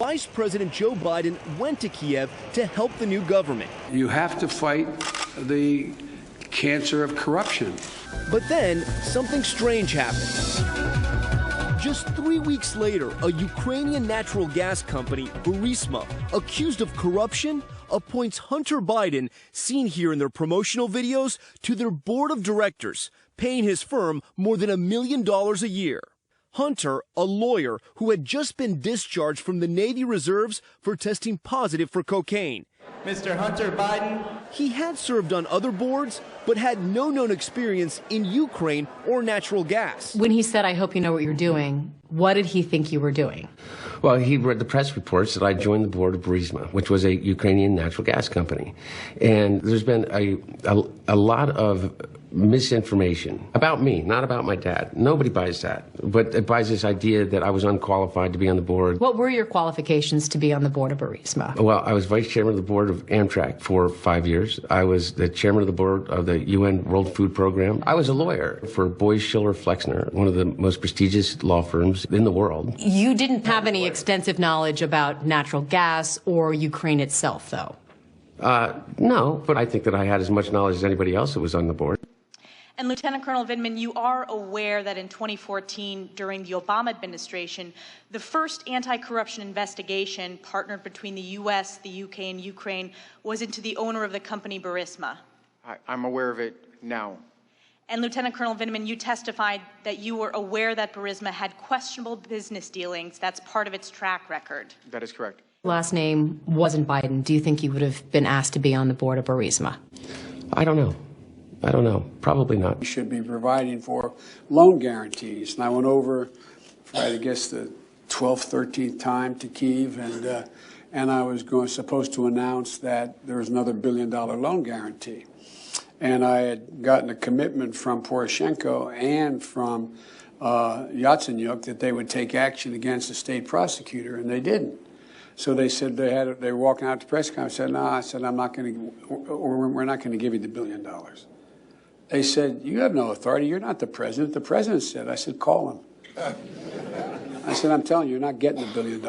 Vice President Joe Biden went to Kiev to help the new government. You have to fight the cancer of corruption. But then something strange happened. Just 3 weeks later, a Ukrainian natural gas company, Burisma, accused of corruption, appoints Hunter Biden, seen here in their promotional videos, to their board of directors, paying his firm more than $1 million a year. Hunter, a lawyer who had just been discharged from the Navy Reserves for testing positive for cocaine. Mr. Hunter Biden. He had served on other boards, but had no known experience in Ukraine or natural gas. When he said, "I hope you know what you're doing," what did he think you were doing? Well, he read the press reports that I joined the board of Burisma, which was a Ukrainian natural gas company. And there's been a lot of misinformation about me, not about my dad. Nobody buys that, but it buys this idea that I was unqualified to be on the board. What were your qualifications to be on the board of Burisma? Well, I was vice chairman of the board of Amtrak for 5 years. I was the chairman of the board of the UN World Food Program. I was a lawyer for Boies Schiller Flexner, one of the most prestigious law firms in the world. You didn't have any extensive knowledge about natural gas or Ukraine itself, though? No, but I think that I had as much knowledge as anybody else that was on the board. And Lieutenant Colonel Vindman, you are aware that in 2014, during the Obama administration, the first anti-corruption investigation partnered between the U.S., the U.K., and Ukraine was into the owner of the company Burisma. I'm aware of it now. And Lieutenant Colonel Vindman, you testified that you were aware that Burisma had questionable business dealings. That's part of its track record. That is correct. Last name wasn't Biden. Do you think you would have been asked to be on the board of Burisma? I don't know. Probably not. We should be providing for loan guarantees. And I went over, for, I guess, the 12th, 13th time to Kyiv, and I was supposed to announce that there was another $1 billion loan guarantee. And I had gotten a commitment from Poroshenko and from Yatsenyuk that they would take action against the state prosecutor, and they didn't. So they said they were walking out to press conference. I said, no, I'm not going to, we're not going to give you the $1 billion. They said, you have no authority. You're not the president. The president said. I said, call him. I said, I'm telling you, you're not getting the $1 billion.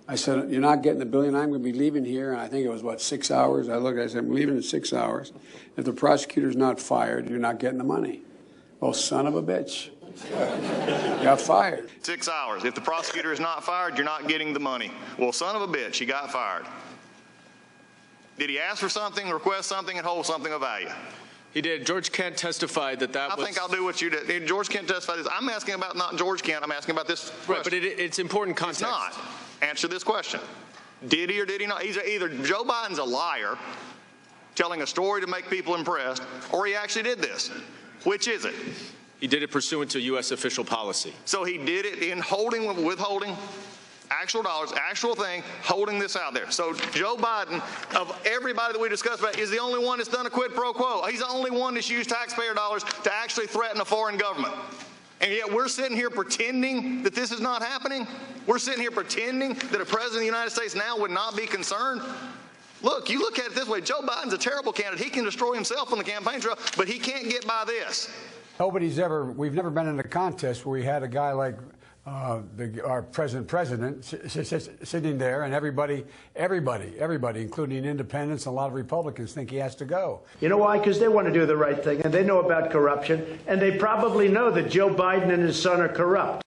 I said, you're not getting the $1 billion. I'm going to be leaving here. And I think it was, 6 hours? I said, I'm leaving in 6 hours. If the prosecutor's not fired, you're not getting the money. Well, son of a bitch. Got fired. 6 hours. If the prosecutor is not fired, you're not getting the money. Well, son of a bitch, he got fired. Did he ask for something, request something, and hold something of value? He did. George Kent testified that was... I think I'll do what you did. George Kent testified this. I'm asking about not George Kent. I'm asking about this question. Right, but it's important context. It's not. Answer this question. Did he or did he not? Either Joe Biden's a liar, telling a story to make people impressed, or he actually did this. Which is it? He did it pursuant to U.S. official policy. So he did it in withholding actual dollars, actual thing, holding this out there. So Joe Biden, of everybody that we discussed about, is the only one that's done a quid pro quo. He's the only one that's used taxpayer dollars to actually threaten a foreign government. And yet we're sitting here pretending that this is not happening? We're sitting here pretending that a president of the United States now would not be concerned? Look, you look at it this way. Joe Biden's a terrible candidate. He can destroy himself on the campaign trail, but he can't get by this. We've never been in a contest where we had a guy like our president sitting there, and everybody, including independents and a lot of Republicans, think he has to go. You know why? Because they want to do the right thing, and they know about corruption, and they probably know that Joe Biden and his son are corrupt.